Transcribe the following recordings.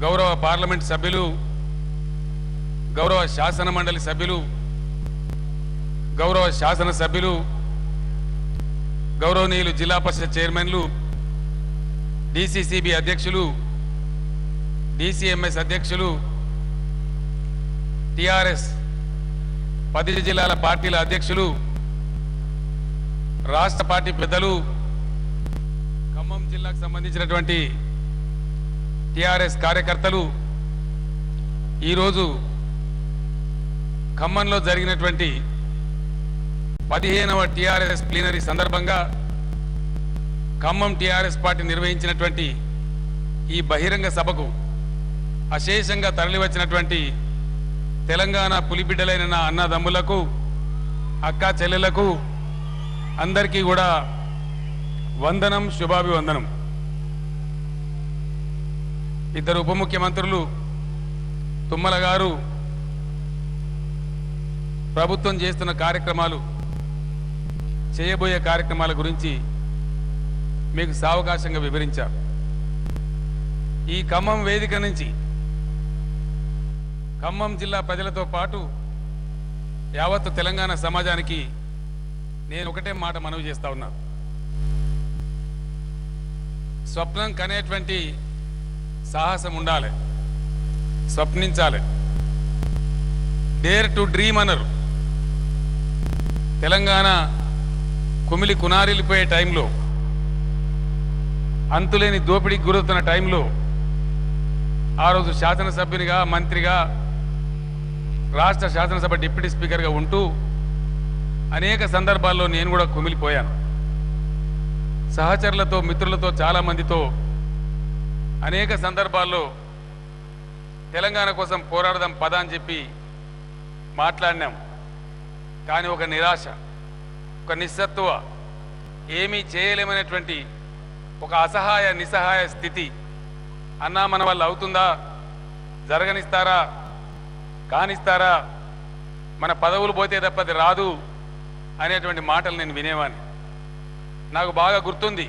గౌరవ పార్లమెంట్ సభ్యులు, గౌరవ శాసన మండలి సభ్యులు, గౌరవ శాసన సభ్యులు, గౌరవనీయులు జిల్లా పరిషత్ చైర్మన్లు, డిసిసిబి అధ్యక్షులు, డిసిఎంఎస్ అధ్యక్షులు, టిఆర్ఎస్ 10 జిల్లాల పార్టీల అధ్యక్షులు, రాష్ట్ర పార్టీ పెద్దలు, ఖమ్మం జిల్లాకు సంబంధించినటువంటి టిఆర్ఎస్ కార్యకర్తలు, ఈరోజు ఖమ్మంలో జరిగినటువంటి 15వ టిఆర్ఎస్ ప్లీనరీ సందర్భంగా ఖమ్మం టిఆర్ఎస్ పార్టీ నిర్వహించినటువంటి ఈ బహిరంగ సభకు అశేషంగా తరలివచ్చినటువంటి తెలంగాణ పులిబిడ్డలైన నా అన్నదమ్ములకు, అక్కా చెల్లెలకు అందరికీ కూడా వందనం, శుభాభివందనం. ఇద్దరు ఉప ముఖ్యమంత్రులు తుమ్మల గారు ప్రభుత్వం చేస్తున్న కార్యక్రమాలు, చేయబోయే కార్యక్రమాల గురించి మీకు సావకాశంగా వివరించారు. ఈ ఖమ్మం వేదిక నుంచి ఖమ్మం జిల్లా ప్రజలతో పాటు యావత్తు తెలంగాణ సమాజానికి నేను ఒకటే మాట మనవి చేస్తా ఉన్నా. స్వప్నం కనేటువంటి సాహసం ఉండాలి, స్వప్నించాలి. డేర్ టు డ్రీమ్ అన్నారు. తెలంగాణ కుమిలి కునారిల్లిపోయే టైంలో, అంతులేని దోపిడీకి గురవుతున్న టైంలో ఆ రోజు శాసనసభ్యునిగా, మంత్రిగా, రాష్ట్ర శాసనసభ డిప్యూటీ స్పీకర్గా ఉంటూ అనేక సందర్భాల్లో నేను కూడా కుమిలిపోయాను. సహచరులతో, మిత్రులతో, చాలామందితో అనేక సందర్భాల్లో తెలంగాణ కోసం పోరాడదాం పద అని చెప్పి మాట్లాడినాం. కానీ ఒక నిరాశ, ఒక నిస్సత్వ, ఏమీ చేయలేమనేటువంటి ఒక అసహాయ నిస్సహాయ స్థితి. అన్నా మన వల్ల అవుతుందా, జరగనిస్తారా, కానిస్తారా, మన పదవులు పోతే తప్పది రాదు అనేటువంటి మాటలు నేను వినేవాడిని. నాకు బాగా గుర్తుంది,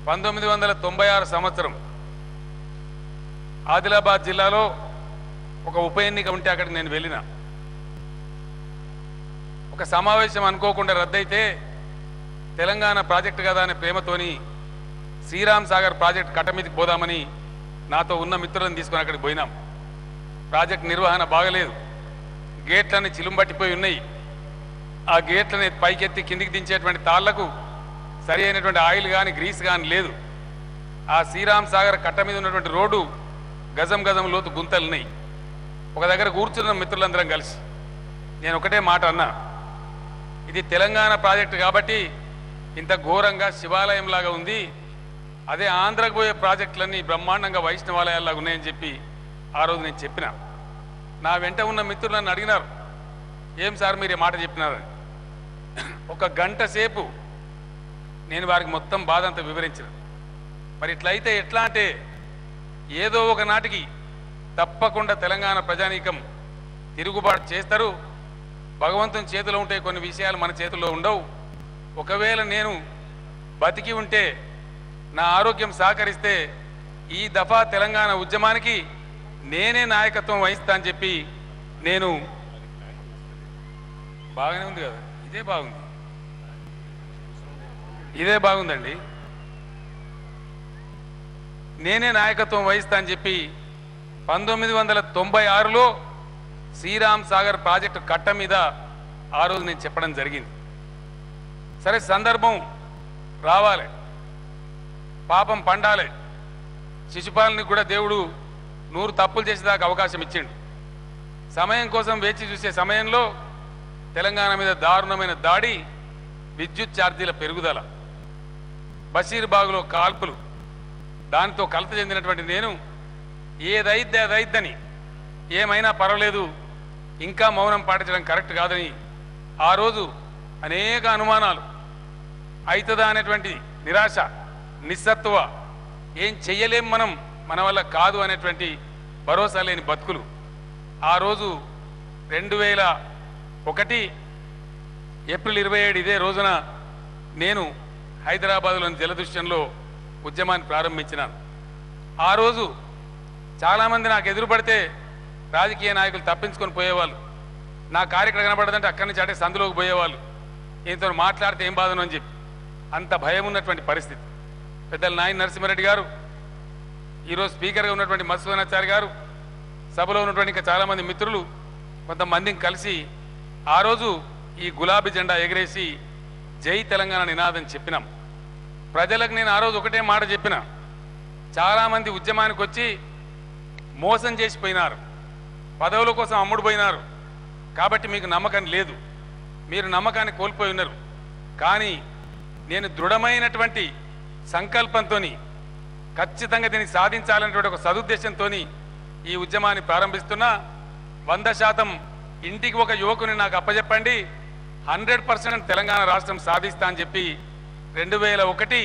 1996 సంవత్సరం ఆదిలాబాద్ జిల్లాలో ఒక ఉప ఎన్నిక ఉంటే అక్కడికి నేను వెళ్ళిన. ఒక సమావేశం అనుకోకుండా రద్దయితే తెలంగాణ ప్రాజెక్టు కదా అనే ప్రేమతోని శ్రీరామ్ సాగర్ ప్రాజెక్ట్ కట్ట మీదకి పోదామని నాతో ఉన్న మిత్రులను తీసుకొని అక్కడికి పోయినాం. ప్రాజెక్ట్ నిర్వహణ బాగలేదు, గేట్లన్నీ చిలుంబట్టిపోయి ఉన్నాయి. ఆ గేట్లని పైకెత్తి కిందికి దించేటువంటి తాళ్లకు సరి అయినటువంటి ఆయిల్ కానీ గ్రీస్ కానీ లేదు. ఆ శ్రీరామ్ సాగర్ కట్ట మీద ఉన్నటువంటి రోడ్డు గజం గజం లోతు గుంతలున్నాయి. ఒక దగ్గర కూర్చున్న మిత్రులందరం కలిసి నేను ఒకటే మాట అన్నా, ఇది తెలంగాణ ప్రాజెక్టు కాబట్టి ఇంత ఘోరంగా శివాలయంలాగా ఉంది, అదే ఆంధ్రకు పోయే ప్రాజెక్టులన్నీ బ్రహ్మాండంగా వైష్ణవాలయాల్లాగా ఉన్నాయని చెప్పి ఆ రోజు నేను చెప్పిన. నా వెంట ఉన్న మిత్రులు నన్ను అడిగినారు, ఏం సార్ మీరు మాట చెప్పినారని. ఒక గంట సేపు నేను వారికి మొత్తం బాధ అంతా వివరించిన. మరి ఇట్లయితే ఎట్లా అంటే, ఏదో ఒక నాటికి తప్పకుండా తెలంగాణ ప్రజానీకం తిరుగుబాటు చేస్తారు. భగవంతుని చేతిలో ఉంటే కొన్ని విషయాలు మన చేతుల్లో ఉండవు. ఒకవేళ నేను బతికి ఉంటే, నా ఆరోగ్యం సహకరిస్తే ఈ దఫా తెలంగాణ ఉద్యమానికి నేనే నాయకత్వం వహిస్తా అని చెప్పి నేను, బాగానే ఉంది కదా, ఇదే బాగుంది, ఇదే బాగుందండి, నేనే నాయకత్వం వహిస్తా అని చెప్పి 1996లో శ్రీరామ్ సాగర్ ప్రాజెక్టు కట్ట మీద ఆ రోజు నేను చెప్పడం జరిగింది. సరే, సందర్భం రావాలి, పాపం పండాలి. శిశుపాలని కూడా దేవుడు 100 తప్పులు చేసేదాకా అవకాశం ఇచ్చిండు. సమయం కోసం వేచి చూసే సమయంలో తెలంగాణ మీద దారుణమైన దాడి, విద్యుత్ ఛార్జీల పెరుగుదల, బషీర్బాగ్లో కాల్పులు, దానితో కలత చెందినటువంటి నేను ఏదైద్ది అదైద్దని, ఏమైనా పర్వాలేదు, ఇంకా మౌనం పాటించడం కరెక్ట్ కాదని ఆ రోజు అనేక అనుమానాలు, అవుతుందా అనేటువంటి నిరాశ, నిస్సత్వ, ఏం చెయ్యలేం మనం, మన వల్ల కాదు అనేటువంటి భరోసా లేని బతుకులు. ఆ రోజు 2001 ఏప్రిల్ 27 ఇదే రోజున నేను హైదరాబాద్లోని జలదృశ్యంలో ఉద్యమాన్ని ప్రారంభించినాను. ఆ రోజు చాలామంది నాకు ఎదురుపడితే రాజకీయ నాయకులు తప్పించుకొని పోయేవాళ్ళు. నా కార్యక్రమం కనబడదంటే అక్కడి నుంచి అంటే సందులోకి పోయేవాళ్ళు. ఈయనతో మాట్లాడితే ఏం బాధను అని చెప్పి అంత భయం ఉన్నటువంటి పరిస్థితి. పెద్దలు నాయన నరసింహారెడ్డి గారు, ఈరోజు స్పీకర్గా ఉన్నటువంటి మధుసూదనాచారి గారు, సభలో ఉన్నటువంటి ఇంకా చాలామంది మిత్రులు కొంతమందిని కలిసి ఆ రోజు ఈ గులాబీ జెండా ఎగిరేసి జై తెలంగాణ నినాదం చెప్పినాం. ప్రజలకు నేను ఆ రోజు ఒకటే మాట చెప్పిన, చాలామంది ఉద్యమానికి వచ్చి మోసం చేసిపోయినారు, పదవుల కోసం అమ్ముడు పోయినారు, కాబట్టి మీకు నమ్మకం లేదు, మీరు నమ్మకాన్ని కోల్పోయి ఉన్నారు. కానీ నేను దృఢమైనటువంటి సంకల్పంతో ఖచ్చితంగా దీన్ని సాధించాలనేటువంటి ఒక సదుద్దేశంతో ఈ ఉద్యమాన్ని ప్రారంభిస్తున్నా. 100% ఇంటికి ఒక యువకుని నాకు అప్పచెప్పండి, 100% తెలంగాణ రాష్ట్రం సాధిస్తా అని చెప్పి 2001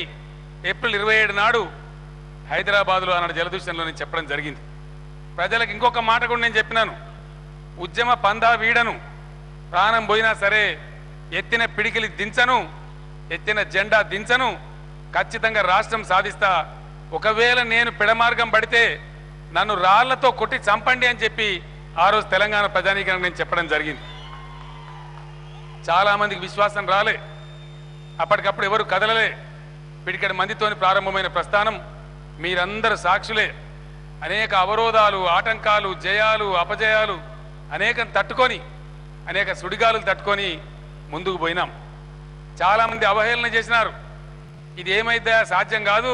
ఏప్రిల్ 27 నాడు హైదరాబాద్లో ఆనాడు జలదూషణలో నేను చెప్పడం జరిగింది. ప్రజలకు ఇంకొక మాట కూడా నేను చెప్పినాను, ఉద్యమ పందా వీడను, ప్రాణం పోయినా సరే ఎత్తిన పిడికిలి దించను, ఎత్తిన జెండా దించను, ఖచ్చితంగా రాష్ట్రం సాధిస్తా. ఒకవేళ నేను పెడమార్గం పడితే నన్ను రాళ్లతో కొట్టి చంపండి అని చెప్పి ఆ రోజు తెలంగాణ ప్రజానీకానికి నేను చెప్పడం జరిగింది. చాలామందికి విశ్వాసం రాలే, అప్పటికప్పుడు ఎవరు కదలలే. పిడికడి మందితోని ప్రారంభమైన ప్రస్థానం మీరందరూ సాక్షులే. అనేక అవరోధాలు, ఆటంకాలు, జయాలు, అపజయాలు అనేకం తట్టుకొని, అనేక సుడిగాలు తట్టుకొని ముందుకు పోయినాం. చాలామంది అవహేళన చేసినారు, ఇది ఏమైతే సాధ్యం కాదు,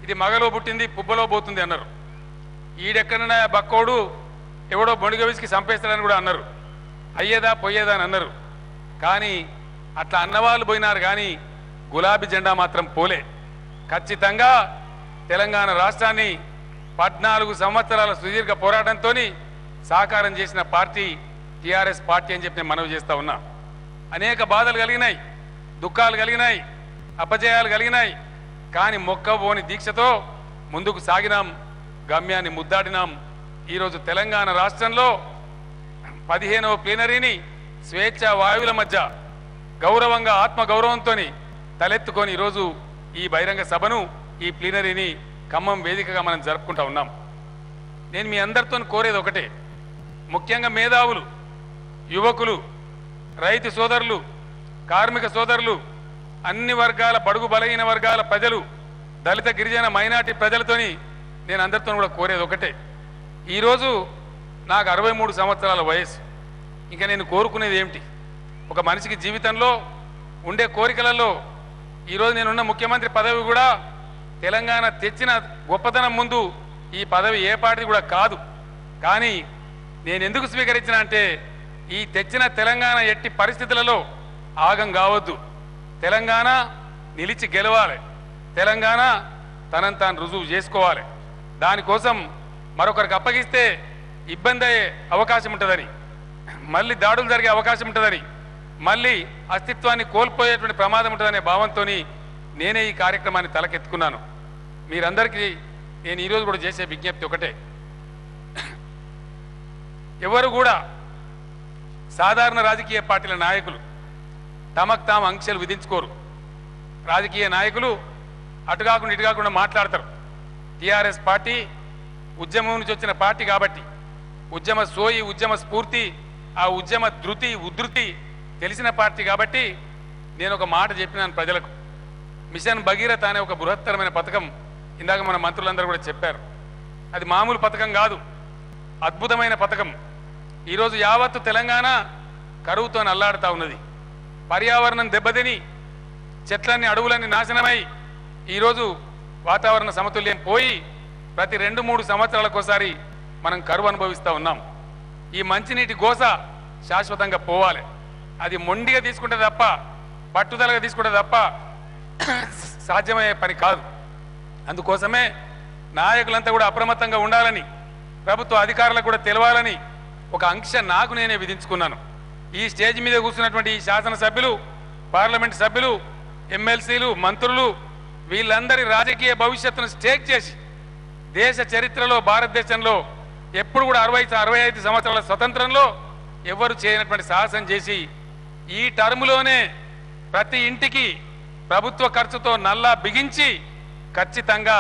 ఇది మగలో పుట్టింది పుబ్బలో పోతుంది అన్నారు. ఈడెక్కడన్నా బక్కోడు ఎవడో బొణిగవిసికి చంపేస్తాడని కూడా అన్నారు. అయ్యేదా పోయేదా అని అన్నారు. కానీ అట్లా అన్నవాళ్ళు పోయినారు, కానీ గులాబీ జెండా మాత్రం పోలే. ఖచ్చితంగా తెలంగాణ రాష్ట్రాన్ని 14 సంవత్సరాల సుదీర్ఘ పోరాటంతో సాకారం చేసిన పార్టీ టీఆర్ఎస్ పార్టీ అని చెప్పి నేను మనవి చేస్తా ఉన్నా. అనేక బాధలు కలిగినాయి, దుఃఖాలు కలిగినాయి, అపజయాలు కలిగినాయి, కానీ మొక్కబోని దీక్షతో ముందుకు సాగినాం, గమ్యాన్ని ముద్దాడినాం. ఈరోజు తెలంగాణ రాష్ట్రంలో 15వ ప్లీనరీని స్వేచ్ఛ వాయువుల మధ్య గౌరవంగా ఆత్మగౌరవంతో తలెత్తుకొని ఈరోజు ఈ బహిరంగ సభను, ఈ ప్లీనరీని ఖమ్మం వేదికగా మనం జరుపుకుంటా ఉన్నాం. నేను మీ అందరితో కోరేది ఒకటే, ముఖ్యంగా మేధావులు, యువకులు, రైతు సోదరులు, కార్మిక సోదరులు, అన్ని వర్గాల బడుగు బలహీన వర్గాల ప్రజలు, దళిత గిరిజన మైనార్టీ ప్రజలతోని నేను అందరితో కూడా కోరేది ఒకటే. ఈరోజు నాకు 63 సంవత్సరాల వయసు. ఇంకా నేను కోరుకునేది ఏమిటి? ఒక మనిషికి జీవితంలో ఉండే కోరికలలో ఈరోజు నేనున్న ముఖ్యమంత్రి పదవి కూడా తెలంగాణ తెచ్చిన గొప్పతనం ముందు ఈ పదవి ఏ పార్టీ కూడా కాదు. కానీ నేను ఎందుకు స్వీకరించిన అంటే, ఈ తెచ్చిన తెలంగాణ ఎట్టి పరిస్థితులలో ఆగం కావద్దు. తెలంగాణ నిలిచి గెలవాలి, తెలంగాణ తనను తాను రుజువు చేసుకోవాలి. దానికోసం మరొకరికి అప్పగిస్తే ఇబ్బంది అయ్యే అవకాశం ఉంటుందని, మళ్ళీ దాడులు జరిగే అవకాశం ఉంటుందని, మళ్ళీ అస్తిత్వాన్ని కోల్పోయేటువంటి ప్రమాదం ఉంటుందనే భావంతో నేనే ఈ కార్యక్రమాన్ని తలకెత్తుకున్నాను. మీరందరికీ నేను ఈరోజు కూడా చేసే విజ్ఞప్తి ఒకటే, ఎవరు కూడా సాధారణ రాజకీయ పార్టీల నాయకులు తమకు తాము ఆంక్షలు విధించుకోరు. రాజకీయ నాయకులు అటు కాకుండా ఇటు కాకుండా మాట్లాడతారు. టీఆర్ఎస్ పార్టీ ఉద్యమం నుంచి వచ్చిన పార్టీ కాబట్టి, ఉద్యమ సోయి, ఉద్యమ స్ఫూర్తి, ఆ ఉద్యమ ధృతి ఉధృతి తెలిసిన పార్టీ కాబట్టి నేను ఒక మాట చెప్పినాను ప్రజలకు. మిషన్ భగీరథ అనే ఒక బృహత్తరమైన పథకం ఇందాక మన మంత్రులందరూ కూడా చెప్పారు. అది మామూలు పథకం కాదు, అద్భుతమైన పథకం. ఈరోజు యావత్తు తెలంగాణ కరువుతో అల్లాడుతూ ఉన్నది. పర్యావరణం దెబ్బతిని చెట్లన్నీ, అడవులన్నీ నాశనమై ఈరోజు వాతావరణ సమతుల్యం పోయి ప్రతి 2-3 సంవత్సరాలకోసారి మనం కరువు అనుభవిస్తూ ఉన్నాం. ఈ మంచినీటి గోస శాశ్వతంగా పోవాలి. అది మొండిగా తీసుకుంటే తప్ప, పట్టుదలగా తీసుకుంటే తప్ప సాధ్యమయ్యే పని కాదు. అందుకోసమే నాయకులంతా కూడా అప్రమత్తంగా ఉండాలని, ప్రభుత్వ అధికారులకు కూడా తెలవాలని ఒక ఆంక్ష నాకు నేనే విధించుకున్నాను. ఈ స్టేజ్ మీద కూర్చున్నటువంటి ఈ శాసనసభ్యులు, పార్లమెంట్ సభ్యులు, ఎమ్మెల్సీలు, మంత్రులు, వీళ్ళందరి రాజకీయ భవిష్యత్తును స్టేక్ చేసి దేశ చరిత్రలో, భారతదేశంలో ఎప్పుడు కూడా 65 సంవత్సరాల స్వతంత్రంలో ఎవరు చేయనటువంటి సాహసం చేసి ఈ టర్ములోనే ప్రతి ఇంటికి ప్రభుత్వ ఖర్చుతో నల్లా బిగించి ఖచ్చితంగా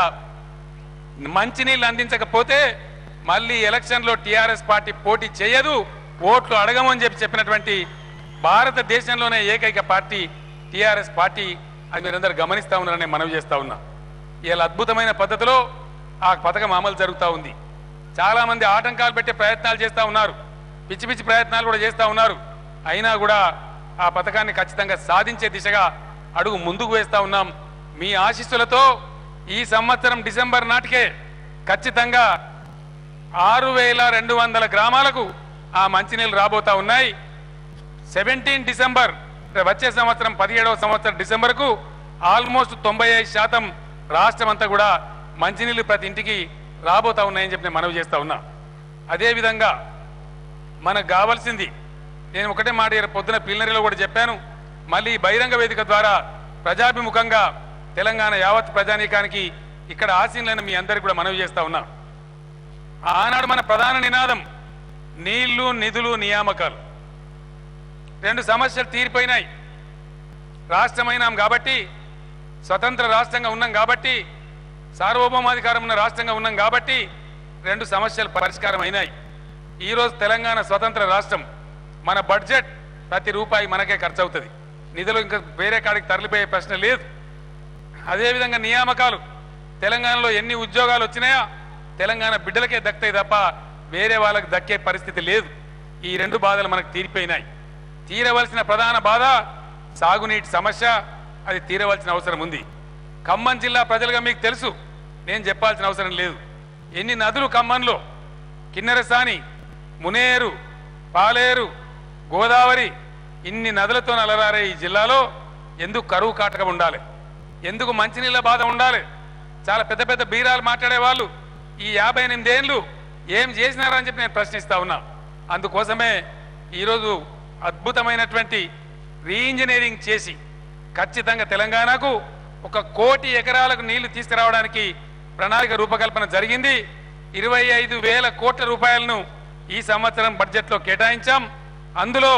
మంచినీళ్ళు అందించకపోతే మళ్ళీ ఎలక్షన్లో టీఆర్ఎస్ పార్టీ పోటీ చేయదు, ఓట్లు అడగమని చెప్పినటువంటి భారతదేశంలోనే ఏకైక పార్టీ టీఆర్ఎస్ పార్టీ. అది మీరందరూ గమనిస్తూ ఉన్నారని మనవి చేస్తూ ఉన్నా. ఇలా అద్భుతమైన పద్ధతిలో ఆ పథకం అమలు జరుగుతూ ఉంది. చాలామంది ఆటంకాలు పెట్టే ప్రయత్నాలు చేస్తూ ఉన్నారు, పిచ్చి పిచ్చి ప్రయత్నాలు కూడా చేస్తూ ఉన్నారు. అయినా కూడా ఆ పథకాన్ని ఖచ్చితంగా సాధించే దిశగా అడుగు ముందుకు వేస్తూ ఉన్నాం. మీ ఆశీస్సులతో ఈ సంవత్సరం డిసెంబర్ నాటికే ఖచ్చితంగా 6200 గ్రామాలకు ఆ మంచినీళ్ళు రాబోతా ఉన్నాయి. 17 డిసెంబర్ వచ్చే సంవత్సరం 17వ సంవత్సరం డిసెంబర్కు ఆల్మోస్ట్ 95% రాష్ట్రం అంతా కూడా మంచినీళ్ళు ప్రతి ఇంటికి రాబోతా ఉన్నాయని చెప్పి నేను మనవి చేస్తా ఉన్నా. అదేవిధంగా మనకు కావాల్సింది, నేను ఒకటే మాట పొద్దున ప్లీనరీలో కూడా చెప్పాను, మళ్ళీ బహిరంగ వేదిక ద్వారా ప్రజాభిముఖంగా తెలంగాణ యావత్ ప్రజానీకానికి ఇక్కడ ఆశీనులైన మీ అందరికీ కూడా మనవి చేస్తా ఉన్నా. ఆనాడు మన ప్రధాన నినాదం నీళ్లు, నిధులు, నియామకాలు. 2 సమస్యలు తీరిపోయినాయి. రాష్ట్రమైనాం కాబట్టి, స్వతంత్ర రాష్ట్రంగా ఉన్నాం కాబట్టి, సార్వభౌమాధికారం ఉన్న రాష్ట్రంగా ఉన్నాం కాబట్టి 2 సమస్యలు పరిష్కారం అయినాయి. ఈరోజు తెలంగాణ స్వతంత్ర రాష్ట్రం, మన బడ్జెట్ ప్రతి రూపాయి మనకే ఖర్చు అవుతుంది. నిధులు ఇంకా వేరే కాడికి తరలిపోయే ప్రశ్న లేదు. అదేవిధంగా నియామకాలు, తెలంగాణలో ఎన్ని ఉద్యోగాలు వచ్చినాయా తెలంగాణ బిడ్డలకే దక్కుతాయి తప్ప వేరే వాళ్ళకి దక్కే పరిస్థితి లేదు. ఈ 2 బాధలు మనకు తీరిపోయినాయి. తీరవలసిన ప్రధాన బాధ సాగునీటి సమస్య, అది తీరవలసిన అవసరం ఉంది. ఖమ్మం జిల్లా ప్రజలుగా మీకు తెలుసు, నేను చెప్పాల్సిన అవసరం లేదు. ఎన్ని నదులు ఖమ్మంలో, కిన్నెరసాని, మునేరు, పాలేరు, గోదావరి, ఇన్ని నదులతో అలరారే ఈ జిల్లాలో ఎందుకు కరువు కాటకం ఉండాలి? ఎందుకు మంచినీళ్ళ బాధ ఉండాలి? చాలా పెద్ద పెద్ద బీరాలు మాట్లాడే వాళ్ళు ఈ 58 ఏళ్ళు ఏం చేసినారని చెప్పి నేను ప్రశ్నిస్తా ఉన్నా. అందుకోసమే ఈరోజు అద్భుతమైనటువంటి రీఇంజనీరింగ్ చేసి ఖచ్చితంగా తెలంగాణకు 1 కోటి ఎకరాలకు నీళ్లు తీసుకురావడానికి ప్రణాళిక రూపకల్పన జరిగింది. 25,000 కోట్ల రూపాయలను ఈ సంవత్సరం బడ్జెట్లో కేటాయించాం. అందులో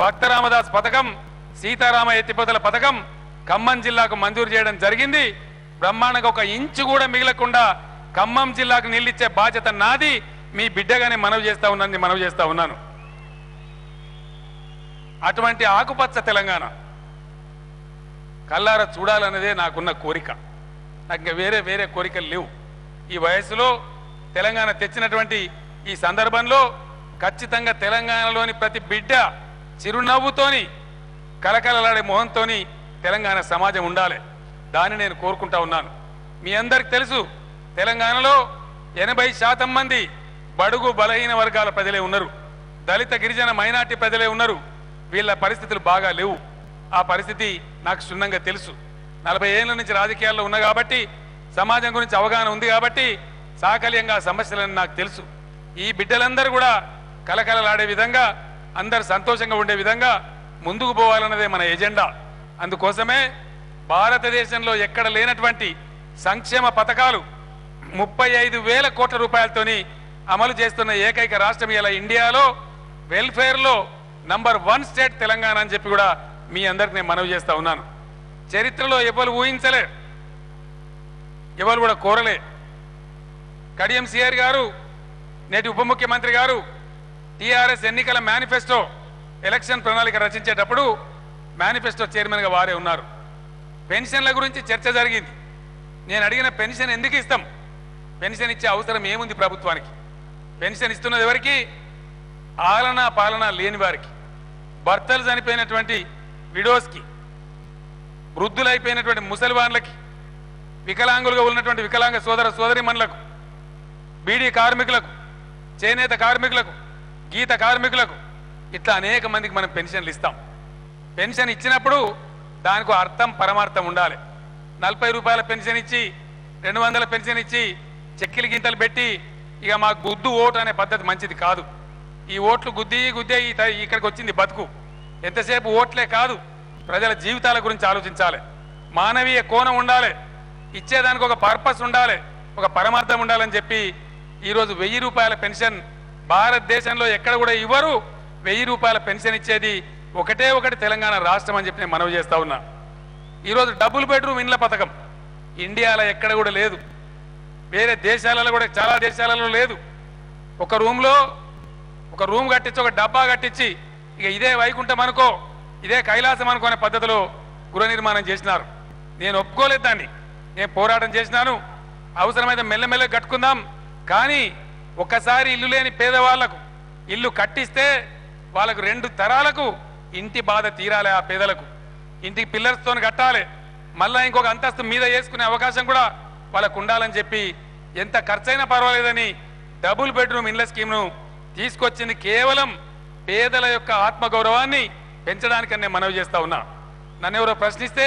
భక్త రామదాస్ పథకం, సీతారామ ఎత్తిపోతల పథకం ఖమ్మం జిల్లాకు మంజూరు చేయడం జరిగింది. బ్రహ్మాండంగా 1 ఇంచు కూడా మిగలకుండా ఖమ్మం జిల్లాకు నీళ్ళిచ్చే బాధ్యత నాది. మీ బిడ్డగానే మనవి చేస్తా ఉన్నాను. అటువంటి ఆకుపచ్చ తెలంగాణ కల్లారా చూడాలన్నదే నాకున్న కోరిక. నాకు ఇంకా వేరే కోరికలు లేవు. ఈ వయసులో తెలంగాణ తెచ్చినటువంటి ఈ సందర్భంలో ఖచ్చితంగా తెలంగాణలోని ప్రతి బిడ్డ చిరునవ్వుతోని, కలకలలాడే మొహంతోని తెలంగాణ సమాజం ఉండాలి. దాన్ని నేను కోరుకుంటా ఉన్నాను. మీ అందరికి తెలుసు, తెలంగాణలో 80% మంది బడుగు బలహీన వర్గాల ప్రజలే ఉన్నారు. దళిత, గిరిజన, మైనార్టీ ప్రజలే ఉన్నారు. వీళ్ళ పరిస్థితులు బాగా లేవు. ఆ పరిస్థితి నాకు క్షుణ్ణంగా తెలుసు. 40 ఏళ్ళ నుంచి రాజకీయాల్లో ఉన్నా కాబట్టి, సమాజం గురించి అవగాహన ఉంది కాబట్టి సాకల్యంగా సమస్యలని నాకు తెలుసు. ఈ బిడ్డలందరూ కూడా కలకలలాడే విధంగా, అందరు సంతోషంగా ఉండే విధంగా ముందుకు పోవాలన్నదే మన ఎజెండా. అందుకోసమే భారతదేశంలో ఎక్కడ లేనటువంటి సంక్షేమ పథకాలు 35,000 కోట్ల రూపాయలతోని అమలు చేస్తున్న ఏకైక రాష్ట్రం ఇలా ఇండియాలో వెల్ఫేర్లో నంబర్ 1 స్టేట్ తెలంగాణ అని చెప్పి కూడా మీ అందరికి నేను మనవి చేస్తా ఉన్నాను. చరిత్రలో ఎవరు ఊహించలే, ఎవరు కూడా కోరలే. కడియం సిఆర్ గారు, నేటి ఉప ముఖ్యమంత్రి గారు టీఆర్ఎస్ ఎన్నికల మేనిఫెస్టో ఎలక్షన్ ప్రణాళిక రచించేటప్పుడు మేనిఫెస్టో చైర్మన్గా వారే ఉన్నారు. పెన్షన్ల గురించి చర్చ జరిగింది. నేను అడిగిన పెన్షన్ ఎందుకు ఇస్తాం, పెన్షన్ ఇచ్చే అవసరం ఏముంది ప్రభుత్వానికి? పెన్షన్ ఇస్తున్నది ఎవరికి? ఆలనా పాలన లేని వారికి, భర్తలు చనిపోయినటువంటి విడోస్కి, వృద్ధులైపోయినటువంటి ముసలివాన్లకి, వికలాంగులుగా ఉన్నటువంటి వికలాంగ సోదర సోదరిమణులకు, బీడీ కార్మికులకు, చేనేత కార్మికులకు, గీత కార్మికులకు, ఇట్లా అనేక మందికి మనం పెన్షన్లు ఇస్తాం. పెన్షన్ ఇచ్చినప్పుడు దానికి అర్థం పరమార్థం ఉండాలి. 40 రూపాయల పెన్షన్ ఇచ్చి, 200 పెన్షన్ ఇచ్చి చెక్కిలి గింతలు పెట్టి ఇక మా గుద్దు ఓటు అనే పద్ధతి మంచిది కాదు. ఈ ఓట్లు గుద్ది ఇక్కడికి వచ్చింది బతుకు. ఎంతసేపు ఓట్లే కాదు, ప్రజల జీవితాల గురించి ఆలోచించాలి. మానవీయ కోణం ఉండాలి, ఇచ్చేదానికి ఒక పర్పస్ ఉండాలి, ఒక పరమార్థం ఉండాలని చెప్పి ఈరోజు 1000 రూపాయల పెన్షన్ భారతదేశంలో ఎక్కడ కూడా ఇవ్వరు. 1000 రూపాయల పెన్షన్ ఇచ్చేది ఒకటే ఒకటి తెలంగాణ రాష్ట్రం అని చెప్పి నేను మనవి చేస్తా ఉన్నా. ఈరోజు డబుల్ బెడ్రూమ్ ఇండ్ల పథకం ఇండియాలో ఎక్కడ కూడా లేదు, వేరే దేశాలలో కూడా చాలా దేశాలలో లేదు. ఒక రూమ్లో ఒక రూమ్ కట్టించి ఒక డబ్బా కట్టించి ఇక ఇదే వైకుంఠం అనుకో ఇదే కైలాసం అనుకునే పద్ధతిలో గృహ నిర్మాణం చేసినారు. నేను ఒప్పుకోలేదు దాన్ని. నేను పోరాటం చేసినాను. అవసరమైతే మెల్లమెల్ల కట్టుకుందాం. కానీ ఒక్కసారి ఇల్లు లేని పేదవాళ్లకు ఇల్లు కట్టిస్తే వాళ్ళకు 2 తరాలకు ఇంటి బాధ తీరాలి. ఆ పేదలకు ఇంటికి పిల్లర్స్తో కట్టాలి. మళ్ళా ఇంకొక అంతస్తు మీద వేసుకునే అవకాశం కూడా వాళ్ళకు ఉండాలని చెప్పి ఎంత ఖర్చైనా పర్వాలేదని డబుల్ బెడ్రూమ్ ఇళ్ల స్కీమ్ను తీసుకొచ్చింది కేవలం పేదల యొక్క ఆత్మగౌరవాన్ని పెంచడానికని నేను మనవి చేస్తా ఉన్నా. నన్ను ఎవరో ప్రశ్నిస్తే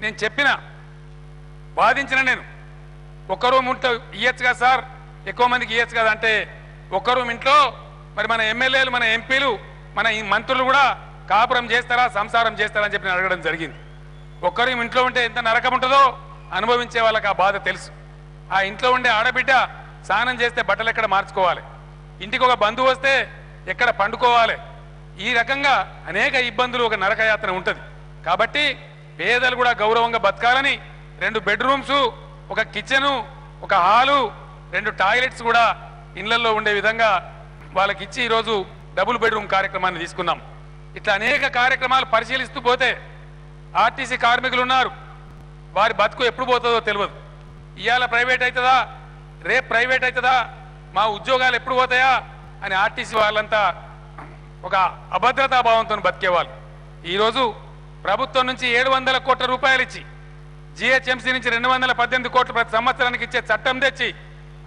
నేను చెప్పిన వాదించిన నేను ఒక్క రూమ్ ఉంటే ఇయ్యచ్చు కదా సార్, ఎక్కువ మందికి ఇయ్యచ్చు కదా అంటే ఒక్క రూమ్ ఇంట్లో మరి మన ఎమ్మెల్యేలు మన ఎంపీలు మన ఈ మంత్రులు కూడా కాపురం చేస్తారా సంసారం చేస్తారా అని చెప్పి నేను అడగడం జరిగింది. ఒక్క రూమ్ ఇంట్లో ఉంటే ఎంత నరకం ఉంటుందో అనుభవించే వాళ్ళకి ఆ బాధ తెలుసు. ఆ ఇంట్లో ఉండే ఆడబిడ్డ స్నానం చేస్తే బట్టలు ఎక్కడ మార్చుకోవాలి, ఇంటికి ఒక బంధువు వస్తే ఎక్కడ పండుకోవాలి, ఈ రకంగా అనేక ఇబ్బందులు ఒక నరకయాత్ర ఉంటుంది. కాబట్టి పేదలు కూడా గౌరవంగా బతకాలని 2 బెడ్రూమ్స్ ఒక కిచెను ఒక హాలు 2 టాయిలెట్స్ కూడా ఇళ్లలో ఉండే విధంగా వాళ్ళకి ఇచ్చి ఈరోజు డబుల్ బెడ్రూమ్ కార్యక్రమాన్ని తీసుకున్నాం. ఇట్లా అనేక కార్యక్రమాలు పరిశీలిస్తూ పోతే ఆర్టీసీ కార్మికులు ఉన్నారు. వారి బతుకు ఎప్పుడు పోతుందో తెలియదు. ఇవాళ ప్రైవేట్ అవుతుందా, రేపు ప్రైవేట్ అవుతుందా, మా ఉద్యోగాలు ఎప్పుడు పోతాయా అని ఆర్టీసీ వాళ్ళంతా ఒక అభద్రతా భావంతో బతికేవాళ్ళు. ఈరోజు ప్రభుత్వం నుంచి 700 కోట్ల రూపాయలు ఇచ్చి జిహెచ్ఎంసీ నుంచి 218 కోట్లు ప్రతి సంవత్సరానికి ఇచ్చే చట్టం తెచ్చి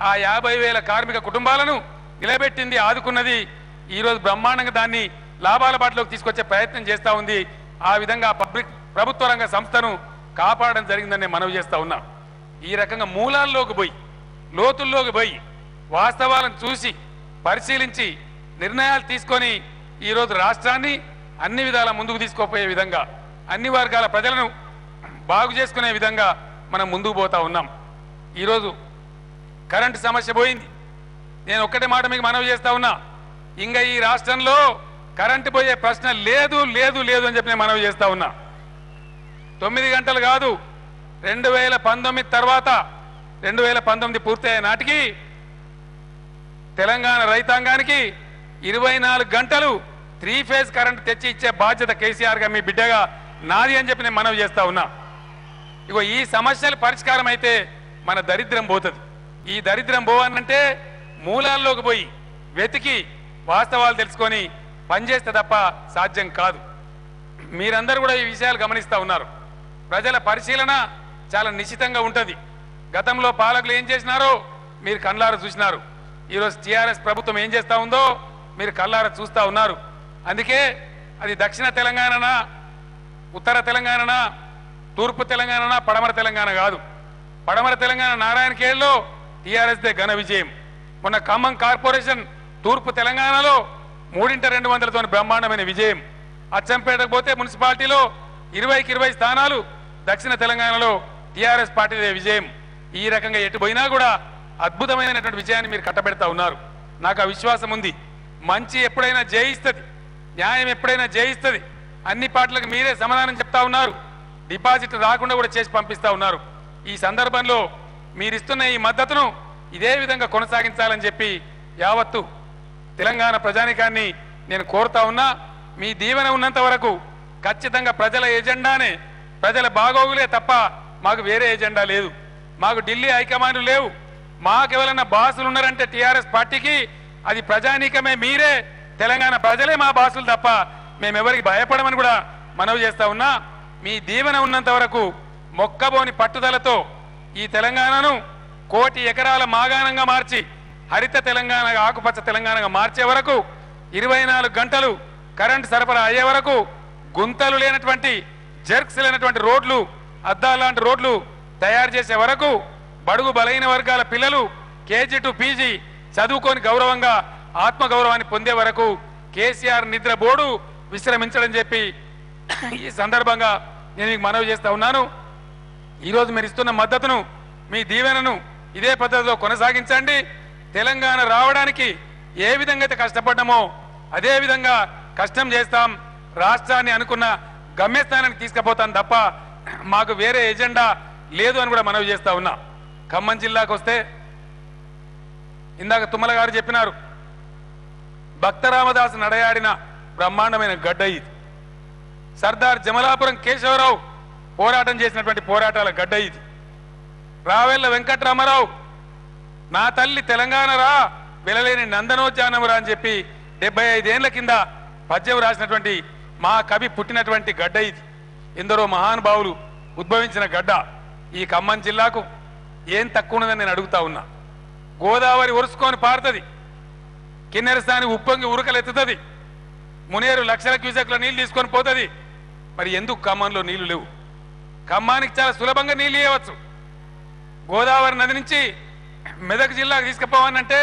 ఆ 50,000 కార్మిక కుటుంబాలను నిలబెట్టింది, ఆదుకున్నది. ఈరోజు బ్రహ్మాండంగా దాన్ని లాభాల బాటలోకి తీసుకొచ్చే ప్రయత్నం చేస్తూ ఉంది. ఆ విధంగా ప్రభుత్వ రంగ సంస్థను కాపాడడం జరిగిందని నేను మనవి చేస్తా ఉన్నా. ఈ రకంగా మూలాల్లోకి పోయి లోతుల్లోకి పోయి వాస్తవాలను చూసి పరిశీలించి నిర్ణయాలు తీసుకొని ఈరోజు రాష్ట్రాన్ని అన్ని విధాల ముందుకు తీసుకుపోయే విధంగా అన్ని వర్గాల ప్రజలను బాగు చేసుకునే విధంగా మనం ముందుకు పోతా ఉన్నాం. ఈరోజు కరెంటు సమస్య పోయింది. నేను ఒక్కటే మాట మీకు మనవి చేస్తా ఉన్నా, ఇంకా ఈ రాష్ట్రంలో కరెంటు పోయే ప్రశ్న లేదు లేదు లేదు అని చెప్పి నేను మనవి చేస్తా ఉన్నా. 9 గంటలు కాదు, 2019 తర్వాత 2019 పూర్తయ్యే నాటికి తెలంగాణ రైతాంగానికి 24 గంటలు 3 ఫేజ్ కరెంట్ తెచ్చి ఇచ్చే బాధ్యత కేసీఆర్ గా మీ బిడ్డగా నాది అని చెప్పి నేను మనవి చేస్తా ఉన్నా. ఇగో ఈ సమస్యలు పరిష్కారం అయితే మన దరిద్రం పోతుంది. ఈ దరిద్రం పోవాలంటే మూలాల్లోకి పోయి వెతికి వాస్తవాలు తెలుసుకొని పనిచేస్తే తప్ప సాధ్యం కాదు. మీరందరూ కూడా ఈ విషయాలు గమనిస్తూ ఉన్నారు. ప్రజల పరిశీలన చాలా నిశ్చితంగా ఉంటుంది. గతంలో పాలకులు ఏం చేసినారో మీరు కళ్ళారా చూసినారు. ఈరోజు టీఆర్ఎస్ ప్రభుత్వం ఏం చేస్తూ ఉందో మీరు కళ్ళారా చూస్తూ ఉన్నారు. అందుకే అది దక్షిణ తెలంగాణనా, ఉత్తర తెలంగాణనా, తూర్పు తెలంగాణనా, పడమర తెలంగాణ కాదు. పడమర తెలంగాణ నారాయణఖేడ్లో టీఆర్ఎస్దే ఘన విజయం. మొన్న ఖమ్మం కార్పొరేషన్ తూర్పు తెలంగాణలో 3x200తో బ్రహ్మాండమైన విజయం. అచ్చంపేటకు పోతే మున్సిపాలిటీలో 20కి 20 స్థానాలు దక్షిణ తెలంగాణలో టీఆర్ఎస్ పార్టీదే విజయం. ఈ రకంగా ఎటు పోయినా కూడా అద్భుతమైనటువంటి విజయాన్ని మీరు కట్టబెడతా ఉన్నారు. నాకు ఆ విశ్వాసం ఉంది. మంచి ఎప్పుడైనా జయిస్తుంది, న్యాయం ఎప్పుడైనా జయిస్తుంది. అన్ని పార్టీలకు మీరే సమాధానం చెప్తా ఉన్నారు. డిపాజిట్ రాకుండా కూడా చేసి పంపిస్తా ఉన్నారు. ఈ సందర్భంలో మీరిస్తున్న ఈ మద్దతును ఇదే విధంగా కొనసాగించాలని చెప్పి యావత్తు తెలంగాణ ప్రజానికాన్ని నేను కోరుతా ఉన్నా. మీ దీవెన ఉన్నంత వరకు ఖచ్చితంగా ప్రజల ఎజెండానే, ప్రజల బాగోగులే తప్ప మాకు వేరే ఎజెండా లేదు. మాకు ఢిల్లీ హైకమాండ్లు లేవు. మాకు ఎవరైనా బాసులు ఉన్నారంటే టీఆర్ఎస్ పార్టీకి అది ప్రజానీకమే, మీరే తెలంగాణ ప్రజలే మా బాసులు తప్ప మేమెవరికి భయపడమని కూడా మనవి చేస్తా ఉన్నా. మీ దీవెన ఉన్నంత వరకు మొక్కబోని పట్టుదలతో ఈ తెలంగాణను 1 కోటి ఎకరాల మాగాణంగా మార్చి హరిత తెలంగాణ, ఆకుపచ్చ తెలంగాణగా మార్చే వరకు 24 గంటలు కరెంటు సరఫరా అయ్యే వరకు గుంతలు లేనటువంటి, జర్క్స్ లేనటువంటి రోడ్లు, అద్దాల లాంటి రోడ్లు తయారు చేసే వరకు బడుగు బలైన వర్గాల పిల్లలు కేజీ టు పీజీ చదువుకొని గౌరవంగా ఆత్మగౌరవాన్ని పొందే వరకు కేసీఆర్ నిద్ర బోర్డు విశ్రమించడం చెప్పి ఈ సందర్భంగా నేను మీకు మనవి చేస్తా ఉన్నాను. ఈరోజు మీరు ఇస్తున్న మద్దతును, మీ దీవెనను ఇదే పద్ధతిలో కొనసాగించండి. తెలంగాణ రావడానికి ఏ విధంగా అయితే కష్టపడ్డామో అదే విధంగా కష్టం చేస్తాం. రాష్ట్రాన్ని అనుకున్న గమ్యస్థానానికి తీసుకుపోతాం తప్ప మాకు వేరే ఎజెండా లేదు అని కూడా మనవి చేస్తా ఉన్నా. ఖమ్మం జిల్లాకు వస్తే ఇందాక తుమ్మల గారు చెప్పినారు, భక్తరామదాసు నడయాడిన బ్రహ్మాండమైన గడ్డ ఇది. సర్దార్ జమలాపురం కేశవరావు పోరాటం చేసినటువంటి పోరాటాల గడ్డ ఇది. రావెల్ల వెంకట్రామారావు నా తల్లి తెలంగాణ రా వెలలేని నందనోద్యానమురా అని చెప్పి 75 ఏళ్ల కింద పద్యం రాసినటువంటి మా కవి పుట్టినటువంటి గడ్డ ఇది. ఎందరో మహానుభావులు ఉద్భవించిన గడ్డ. ఈ ఖమ్మం జిల్లాకు ఏం తక్కువ ఉన్నదని నేను అడుగుతా ఉన్నా. గోదావరి ఉరుసుకొని పారుతుంది, కిన్నెరసాని ఉప్పొంగి ఉరకలెత్తుతుంది, మునేరు లక్షల క్యూసెక్ల నీళ్లు తీసుకొని పోతుంది. మరి ఎందుకు ఖమ్మంలో నీళ్లు లేవు? ఖమ్మానికి చాలా సులభంగా నీళ్ళు ఇవ్వచ్చు. గోదావరి నది నుంచి మెదక్ జిల్లాకు తీసుకుపోవాలంటే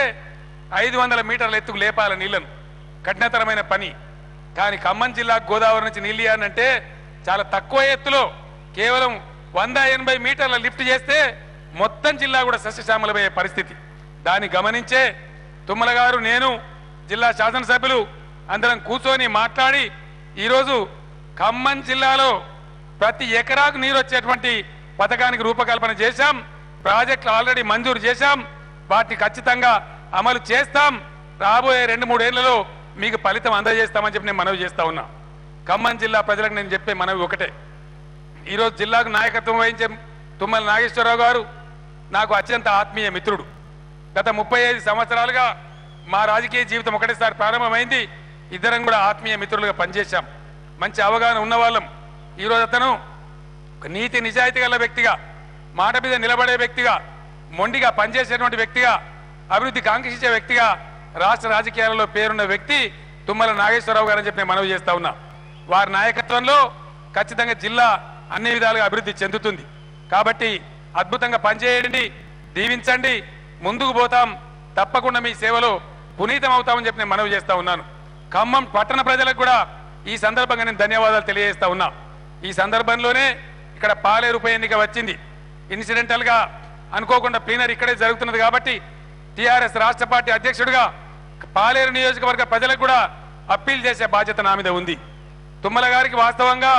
500 మీటర్ల ఎత్తుకు లేపాల నీళ్లను, కఠినతరమైన పని. కానీ ఖమ్మం జిల్లాకు గోదావరి నుంచి నీళ్ళు ఇవ్వాలంటే చాలా తక్కువ ఎత్తులో కేవలం 180 మీటర్ల లిఫ్ట్ చేస్తే మొత్తం జిల్లా కూడా సస్యశ్యామలమయ్యే పరిస్థితి. దాన్ని గమనించే తుమ్మల గారు, నేను, జిల్లా శాసనసభ్యులు అందరం కూర్చొని మాట్లాడి ఈరోజు ఖమ్మం జిల్లాలో ప్రతి ఎకరాకు నీరు వచ్చేటువంటి పథకానికి రూపకల్పన చేశాం. ప్రాజెక్టులు ఆల్రెడీ మంజూరు చేశాం. వాటిని ఖచ్చితంగా అమలు చేస్తాం. రాబోయే 2-3 ఏళ్లలో మీకు ఫలితం అందజేస్తామని చెప్పి నేను మనవి చేస్తా ఉన్నా. ఖమ్మం జిల్లా ప్రజలకు నేను చెప్పే మనవి ఒకటే. ఈరోజు జిల్లాకు నాయకత్వం వహించే తుమ్మల నాగేశ్వరరావు గారు నాకు అత్యంత ఆత్మీయ మిత్రుడు. గత 35 సంవత్సరాలుగా మా రాజకీయ జీవితం ఒకటేసారి ప్రారంభమైంది. ఇద్దరం కూడా ఆత్మీయ మిత్రులుగా పనిచేశాం. మంచి అవగాహన ఉన్నవాళ్ళం. ఈరోజు అతను నీతి నిజాయితీ గల వ్యక్తిగా, మాట మీద నిలబడే వ్యక్తిగా, మొండిగా పనిచేసేటువంటి వ్యక్తిగా, అభివృద్ధి కాంక్షించే వ్యక్తిగా రాష్ట్ర రాజకీయాలలో పేరున్న వ్యక్తి తుమ్మల నాగేశ్వరరావు గారు అని చెప్పి నేను మనవి చేస్తా ఉన్నా. వారి నాయకత్వంలో ఖచ్చితంగా జిల్లా అన్ని విధాలుగా అభివృద్ధి చెందుతుంది. కాబట్టి అద్భుతంగా పనిచేయండి, దీవించండి, ముందుకు పోతాం. తప్పకుండా మీ సేవలో పునీతం అవుతామని చెప్పి నేను మనవి చేస్తా ఉన్నాను. ఖమ్మం పట్టణ ప్రజలకు కూడా ఈ సందర్భంగా నేను ధన్యవాదాలు తెలియజేస్తా ఉన్నా. ఈ సందర్భంలోనే ఇక్కడ పాలేరు ఉప ఎన్నిక వచ్చింది. ఇన్సిడెంటల్ గా అనుకోకుండా ప్లీనరీ ఇక్కడే జరుగుతున్నది కాబట్టి టీఆర్ఎస్ రాష్ట్ర పార్టీ అధ్యక్షుడిగా పాలేరు నియోజకవర్గ ప్రజలకు కూడా అప్పీల్ చేసే బాధ్యత నా మీద ఉంది. తుమ్మల గారికి వాస్తవంగా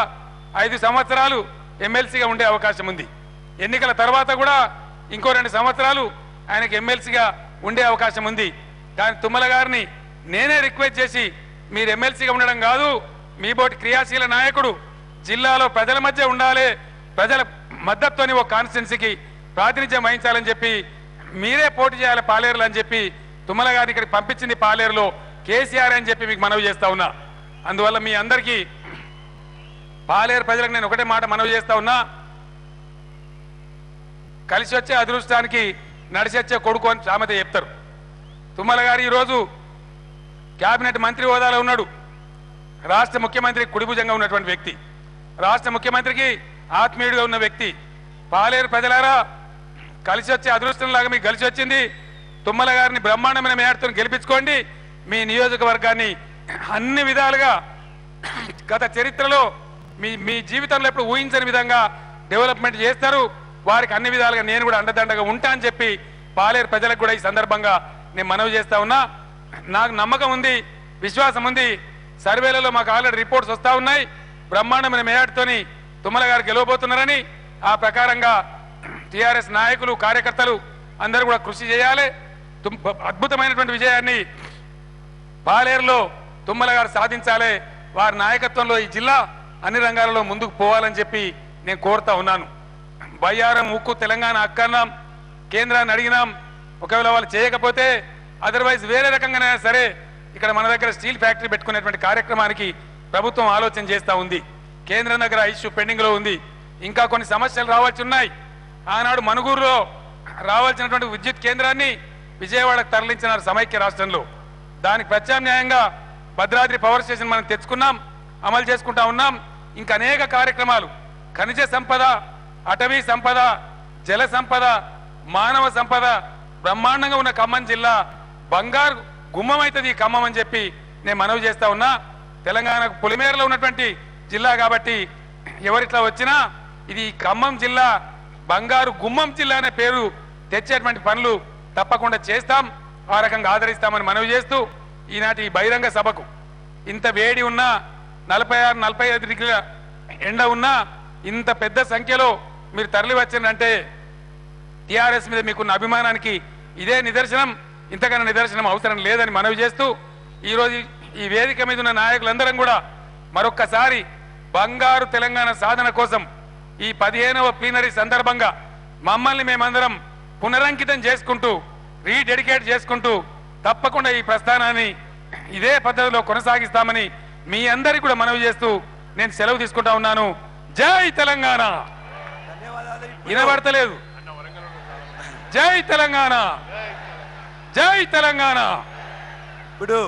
5 సంవత్సరాలు ఎమ్మెల్సీగా ఉండే అవకాశం ఉంది. ఎన్నికల తర్వాత కూడా ఇంకో 2 సంవత్సరాలు ఆయనకు ఎమ్మెల్సీగా ఉండే అవకాశం ఉంది. కానీ తుమ్మల గారిని నేనే రిక్వెస్ట్ చేసి, మీరు ఎమ్మెల్సీగా ఉండడం కాదు, మీ బోటి క్రియాశీల నాయకుడు జిల్లాలో ప్రజల మధ్య ఉండాలి, ప్రజల మద్దతుతోని ఒక కాన్స్టిట్యున్సీకి ప్రాతినిధ్యం వహించాలని చెప్పి మీరే పోటీ చేయాలి పాలేరులో అని చెప్పి తుమ్మల గారిని ఇక్కడికి పంపించింది పాలేరులో కేసీఆర్ అని చెప్పి మీకు మనవి చేస్తా ఉన్నా. అందువల్ల మీ అందరికీ పాలేరు ప్రజలకు నేను ఒకటే మాట మనవి చేస్తా ఉన్నా. కలిసి వచ్చే అదృష్టానికి నడిచి వచ్చే కొడుకు అని సామెత చెప్తారు. తుమ్మల గారు ఈరోజు కేబినెట్ మంత్రి హోదాలో ఉన్నాడు. రాష్ట్ర ముఖ్యమంత్రి కుడిభుజంగా ఉన్నటువంటి వ్యక్తి, రాష్ట్ర ముఖ్యమంత్రికి ఆత్మీయుడిగా ఉన్న వ్యక్తి. పాలేరు ప్రజలారా, కలిసి వచ్చే అదృష్టంలాగా మీకు కలిసి వచ్చింది. తుమ్మల గారిని బ్రహ్మాండమైన మేడతో గెలిపించుకోండి. మీ నియోజకవర్గాన్ని అన్ని విధాలుగా గత చరిత్రలో మీ జీవితంలో ఎప్పుడు ఊహించని విధంగా డెవలప్మెంట్ చేస్తారు. వారికి అన్ని విధాలుగా నేను కూడా అండదండగా ఉంటా అని చెప్పి పాలేరు ప్రజలకు కూడా ఈ సందర్భంగా నేను మనవి చేస్తా ఉన్నా. నాకు నమ్మకం ఉంది, విశ్వాసం ఉంది. సర్వేలలో మాకు ఆల్రెడీ రిపోర్ట్స్ వస్తూ ఉన్నాయి. బ్రహ్మాండమైన మేడతోని తుమ్మల గారు గెలవబోతున్నారని. ఆ ప్రకారంగా టీఆర్ఎస్ నాయకులు, కార్యకర్తలు అందరూ కూడా కృషి చేయాలి. అద్భుతమైనటువంటి విజయాన్ని పాలేరులో తుమ్మల గారు సాధించాలి. వారి నాయకత్వంలో ఈ జిల్లా అన్ని రంగాలలో ముందుకు పోవాలని చెప్పి నేను కోరుతా ఉన్నాను. బయ్యారం ఉక్కు తెలంగాణ అక్కన్నాం, కేంద్రాన్ని అడిగినాం. ఒకవేళ వాళ్ళు చేయకపోతే అదర్వైజ్ వేరే రకంగానైనా సరే ఇక్కడ మన దగ్గర స్టీల్ ఫ్యాక్టరీ పెట్టుకునేటువంటి కార్యక్రమానికి ప్రభుత్వం ఆలోచన చేస్తూ ఉంది. కేంద్రం దగ్గర ఇష్యూ పెండింగ్ లో ఉంది. ఇంకా కొన్ని సమస్యలు రావాల్సి ఉన్నాయి. ఆనాడు మనుగూరులో రావాల్సినటువంటి విద్యుత్ కేంద్రాన్ని విజయవాడకు తరలించినారు సమైక్య రాష్ట్రంలో. దానికి ప్రత్యామ్నాయంగా భద్రాద్రి పవర్ స్టేషన్ మనం తెచ్చుకున్నాం, అమలు చేసుకుంటా ఉన్నాం. ఇంకా అనేక కార్యక్రమాలు, ఖనిజ సంపద, అటవీ సంపద, జల సంపద, మానవ సంపద బ్రహ్మాండంగా ఉన్న ఖమ్మం జిల్లా బంగారు గుమ్మం అవుతుంది ఈ ఖమ్మం అని చెప్పి నేను మనవి చేస్తా ఉన్నా. తెలంగాణకు పొలిమేరలో ఉన్నటువంటి జిల్లా కాబట్టి ఎవరిట్లా వచ్చినా ఇది ఖమ్మం జిల్లా బంగారు గుమ్మం జిల్లా అనే పేరు తెచ్చేటువంటి పనులు తప్పకుండా చేస్తాం. ఆ రకంగా ఆదరిస్తామని మనవి చేస్తూ ఈనాటి బహిరంగ సభకు ఇంత వేడి ఉన్నా, 46-45 డిగ్రీల ఎండ ఉన్నా ఇంత పెద్ద సంఖ్యలో మీరు తరలి వచ్చిందంటే టీఆర్ఎస్ మీద మీకున్న అభిమానానికి ఇదే నిదర్శనం. ఇంతకన్నా నిదర్శనం అవసరం లేదని మనవి చేస్తూ ఈరోజు ఈ వేదిక మీద ఉన్న నాయకులందరం కూడా మరొక్కసారి బంగారు తెలంగాణ సాధన కోసం ఈ 15వ ప్లీనరీ సందర్భంగా మమ్మల్ని మేమందరం పునరంకితం చేసుకుంటూ రీడెడికేట్ చేసుకుంటూ తప్పకుండా ఈ ప్రస్థానాన్ని ఇదే పద్ధతిలో కొనసాగిస్తామని మీ అందరికీ కూడా మనవి చేస్తూ నేను సెలవు తీసుకుంటా ఉన్నాను. జై తెలంగాణ. వినబడతలేదు. జై తెలంగాణ, జై తెలంగాణ. ఇప్పుడు